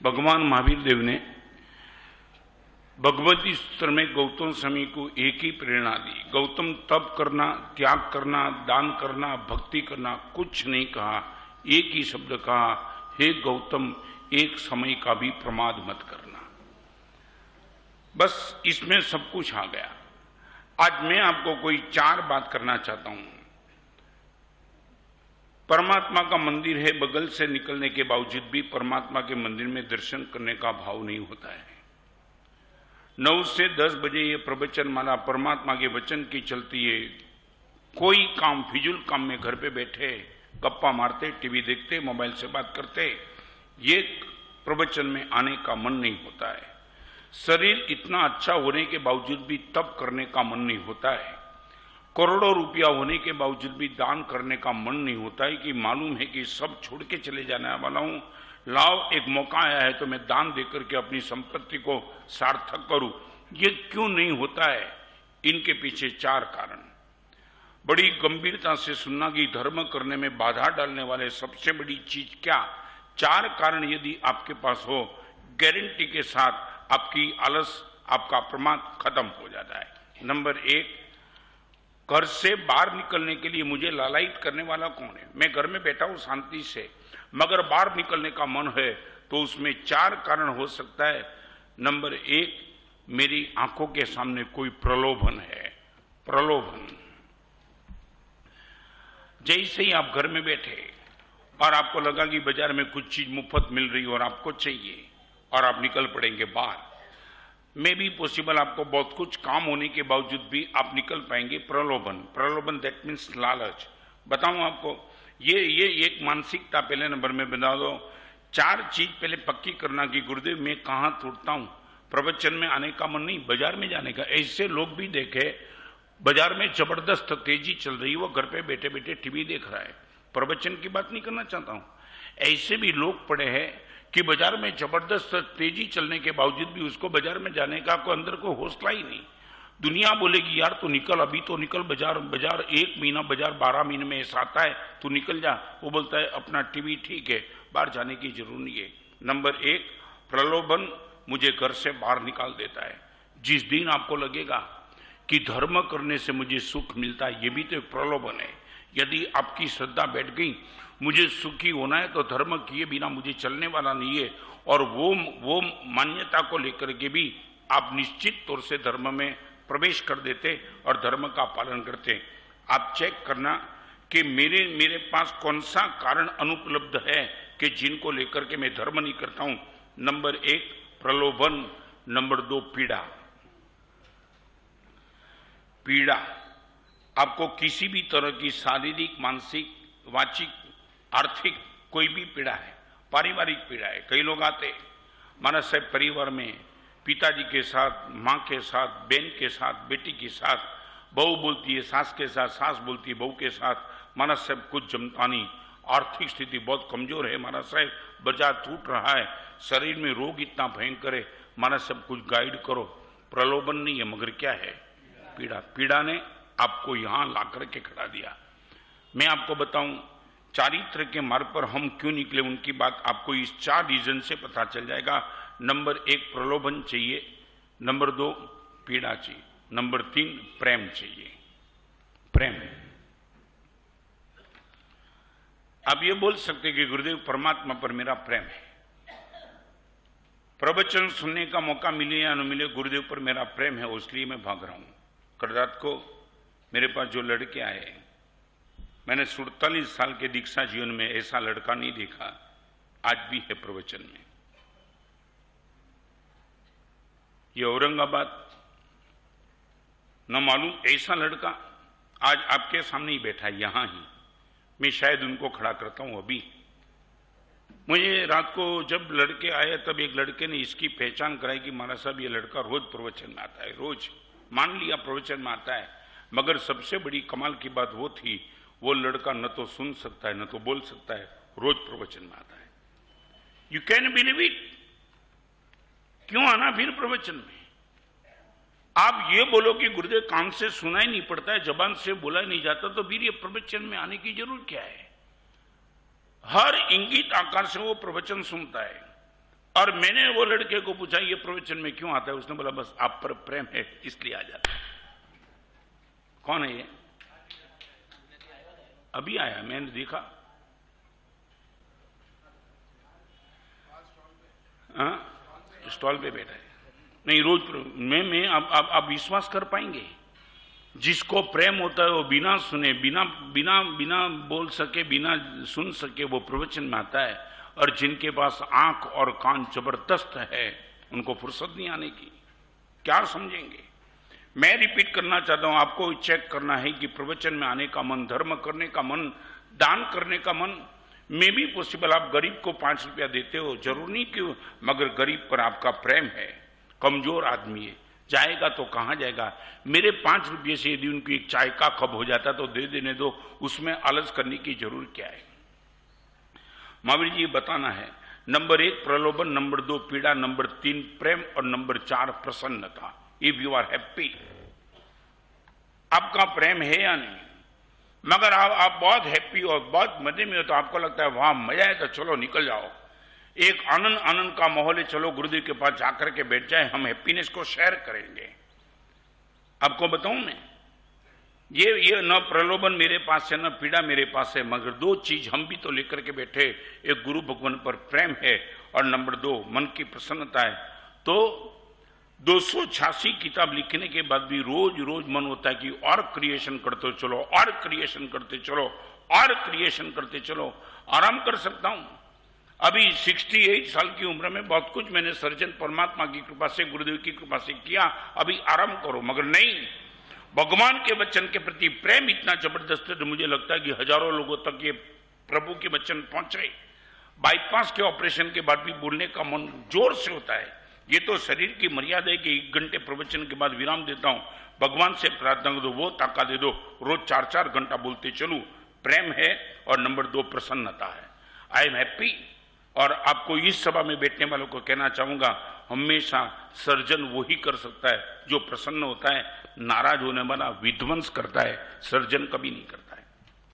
भगवान महावीर देव ने भगवती सूत्र में गौतम स्वामी को एक ही प्रेरणा दी। गौतम तप करना, त्याग करना, दान करना, भक्ति करना कुछ नहीं कहा, एक ही शब्द कहा, हे गौतम एक समय का भी प्रमाद मत करना। बस इसमें सब कुछ आ गया। आज मैं आपको कोई 4 बात करना चाहता हूं। परमात्मा का मंदिर है, बगल से निकलने के बावजूद भी परमात्मा के मंदिर में दर्शन करने का भाव नहीं होता है। 9 से 10 बजे ये प्रवचन माला परमात्मा के वचन की चलती है। कोई काम, फिजूल काम में घर पे बैठे गप्पा मारते, टीवी देखते, मोबाइल से बात करते, ये प्रवचन में आने का मन नहीं होता है। शरीर इतना अच्छा होने के बावजूद भी तप करने का मन नहीं होता है। करोड़ों रुपया होने के बावजूद भी दान करने का मन नहीं होता है कि मालूम है कि सब छोड़ के चले जाने वाला हूं, लाओ एक मौका आया है तो मैं दान देकर के अपनी संपत्ति को सार्थक करूं। ये क्यों नहीं होता है? इनके पीछे 4 कारण। बड़ी गंभीरता से सुनना कि धर्म करने में बाधा डालने वाले सबसे बड़ी चीज क्या? 4 कारण यदि आपके पास हो, गारंटी के साथ आपकी आलस, आपका प्रमाद खत्म हो जाता है। नंबर 1, घर से बाहर निकलने के लिए मुझे लालायित करने वाला कौन है? मैं घर में बैठा हूं शांति से, मगर बाहर निकलने का मन है तो उसमें 4 कारण हो सकता है। नंबर 1, मेरी आंखों के सामने कोई प्रलोभन है। प्रलोभन, जैसे ही आप घर में बैठे और आपको लगा कि बाजार में कुछ चीज मुफ्त मिल रही और आपको चाहिए और आप निकल पड़ेंगे बाहर, में भी पॉसिबल आपको बहुत कुछ काम होने के बावजूद भी आप निकल पाएंगे। प्रलोभन, प्रलोभन दैट मीन्स लालच। बताऊं आपको, ये एक मानसिकता पहले नंबर में बता दो। 4 चीज पहले पक्की करना कि गुरुदेव मैं कहां टूटता हूं, प्रवचन में आने का मन नहीं, बाजार में जाने का। ऐसे लोग भी देखे, बाजार में जबरदस्त तेजी चल रही है, वो घर पे बैठे बैठे टीवी देख रहा है। प्रवचन की बात नहीं करना चाहता हूं। ऐसे भी लोग पड़े हैं कि बाजार में जबरदस्त तेजी चलने के बावजूद भी उसको बाजार में जाने का कोई अंदर को हौसला ही नहीं। दुनिया बोलेगी यार तू निकल, अभी तो निकल बाजार, 1 महीना बाजार 12 महीने में ऐसा आता है, तू निकल जा। वो बोलता है अपना टीवी ठीक है, बाहर जाने की जरूरत नहीं है। नंबर 1, प्रलोभन मुझे घर से बाहर निकाल देता है। जिस दिन आपको लगेगा कि धर्म करने से मुझे सुख मिलता है, ये भी तो एक प्रलोभन है। यदि आपकी श्रद्धा बैठ गई मुझे सुखी होना है तो धर्म किए बिना मुझे चलने वाला नहीं है, और वो मान्यता को लेकर के भी आप निश्चित तौर से धर्म में प्रवेश कर देते और धर्म का पालन करते। आप चेक करना कि मेरे पास कौन सा कारण अनुपलब्ध है कि जिनको लेकर के मैं धर्म नहीं करता हूं। नंबर 1 प्रलोभन, नंबर 2 पीड़ा। पीड़ा, आपको किसी भी तरह की शारीरिक, मानसिक, वाचिक, आर्थिक कोई भी पीड़ा है, पारिवारिक पीड़ा है। कई लोग आते, मानस साहब परिवार में पिताजी के साथ, माँ के साथ, बहन के साथ, बेटी के साथ, बहू बोलती है सास के साथ, सास बोलती है बहू के साथ, मानस साहब कुछ जमता नहीं, आर्थिक स्थिति बहुत कमजोर है, मानस साहब बाजार टूट रहा है, शरीर में रोग इतना भयंकर है, मानस साहब कुछ गाइड करो। प्रलोभन नहीं है मगर क्या है? पीड़ा। पीड़ा ने आपको यहां ला करके खड़ा दिया। मैं आपको बताऊं चारित्र के मार्ग पर हम क्यों निकले, उनकी बात आपको इस 4 रीजन से पता चल जाएगा। नंबर 1 प्रलोभन चाहिए, नंबर 2 पीड़ा चाहिए, नंबर 3 प्रेम चाहिए। प्रेम। आप ये बोल सकते कि गुरुदेव परमात्मा पर मेरा प्रेम है, प्रवचन सुनने का मौका मिले या न मिले गुरुदेव पर मेरा प्रेम है, इसलिए मैं भाग रहा हूं। कल रात को मेरे पास जो लड़के आए, मैंने 47 साल के दीक्षा जीवन में ऐसा लड़का नहीं देखा, आज भी है प्रवचन में। ये औरंगाबाद न मालूम ऐसा लड़का आज आपके सामने ही बैठा है, यहां ही। मैं शायद उनको खड़ा करता हूं अभी। मुझे रात को जब लड़के आए तब एक लड़के ने इसकी पहचान कराई कि महाराज साहब ये लड़का रोज प्रवचन में आता है। रोज मान लिया प्रवचन में आता है, मगर सबसे बड़ी कमाल की बात वो थी, वो लड़का न तो सुन सकता है न तो बोल सकता है, रोज प्रवचन में आता है। You can believe it. क्यों आना फिर प्रवचन में? आप ये बोलो कि गुरुदेव कान से सुना ही नहीं पड़ता है, जबान से बोला ही नहीं जाता, तो फिर ये प्रवचन में आने की जरूरत क्या है? हर इंगित आकार से वो प्रवचन सुनता है। और मैंने वो लड़के को पूछा ये प्रवचन में क्यों आता है? उसने बोला बस आप पर प्रेम है इसलिए आ जाता है। कौन है ये? अभी आया, मैंने देखा। स्टॉल पे बैठा है। नहीं, रोज मैं आप विश्वास कर पाएंगे? जिसको प्रेम होता है वो बिना सुने, बिना बिना बिना बोल सके, बिना सुन सके वो प्रवचन में आता है। और जिनके पास आंख और कान जबरदस्त है उनको फुर्सत नहीं आने की। क्या समझेंगे? मैं रिपीट करना चाहता हूं, आपको चेक करना है कि प्रवचन में आने का मन, धर्म करने का मन, दान करने का मन में भी पॉसिबल। आप गरीब को 5 रुपया देते हो, जरूर नहीं क्यों, मगर गरीब पर आपका प्रेम है। कमजोर आदमी है, जाएगा तो कहां जाएगा? मेरे 5 रुपये से यदि उनको एक चाय का कप हो जाता तो दे देने दो, उसमें आलस करने की जरूरत क्या है? महावीर जी बताना है, नंबर 1 प्रलोभन, नंबर 2 पीड़ा, नंबर 3 प्रेम और नंबर 4 प्रसन्नता। इफ यू आर हैप्पी, आपका प्रेम है या नहीं? मगर आप बहुत हैप्पी और बहुत मजे में हो तो आपको लगता है वहां मजा है तो चलो निकल जाओ, एक आनंद आनंद का माहौल है, चलो गुरुदेव के पास जाकर के बैठ जाए, हम हैप्पीनेस को शेयर करेंगे। आपको बताऊं मैं, ये न प्रलोभन मेरे पास है न पीड़ा मेरे पास है, मगर 2 चीज हम भी तो लेकर के बैठे। एक गुरु भगवान पर प्रेम है और नंबर 2 मन की प्रसन्नता है। तो 286 किताब लिखने के बाद भी रोज रोज मन होता है कि और क्रिएशन करते चलो, और क्रिएशन करते चलो, और क्रिएशन करते चलो। आराम कर सकता हूं। अभी 68 साल की उम्र में बहुत कुछ मैंने सर्जन परमात्मा की कृपा से, गुरुदेव की कृपा से किया, अभी आराम करो। मगर नहीं, भगवान के वचन के प्रति प्रेम इतना जबरदस्त है तो मुझे लगता है कि हजारों लोगों तक ये प्रभु के वचन पहुंचे। बाईपास के ऑपरेशन के बाद भी बोलने का मन जोर से होता है। ये तो शरीर की मर्यादा है कि 1 घंटे प्रवचन के बाद विराम देता हूं। भगवान से प्रार्थना दो, वो ताकत दे दो, रोज 4-4 घंटा बोलते चलूं। प्रेम है और नंबर 2 प्रसन्नता है। I am happy. और आपको इस सभा में बैठने वालों को कहना चाहूंगा, हमेशा सर्जन वो ही कर सकता है जो प्रसन्न होता है। नाराज होने वाला विध्वंस करता है, सर्जन कभी नहीं करता है।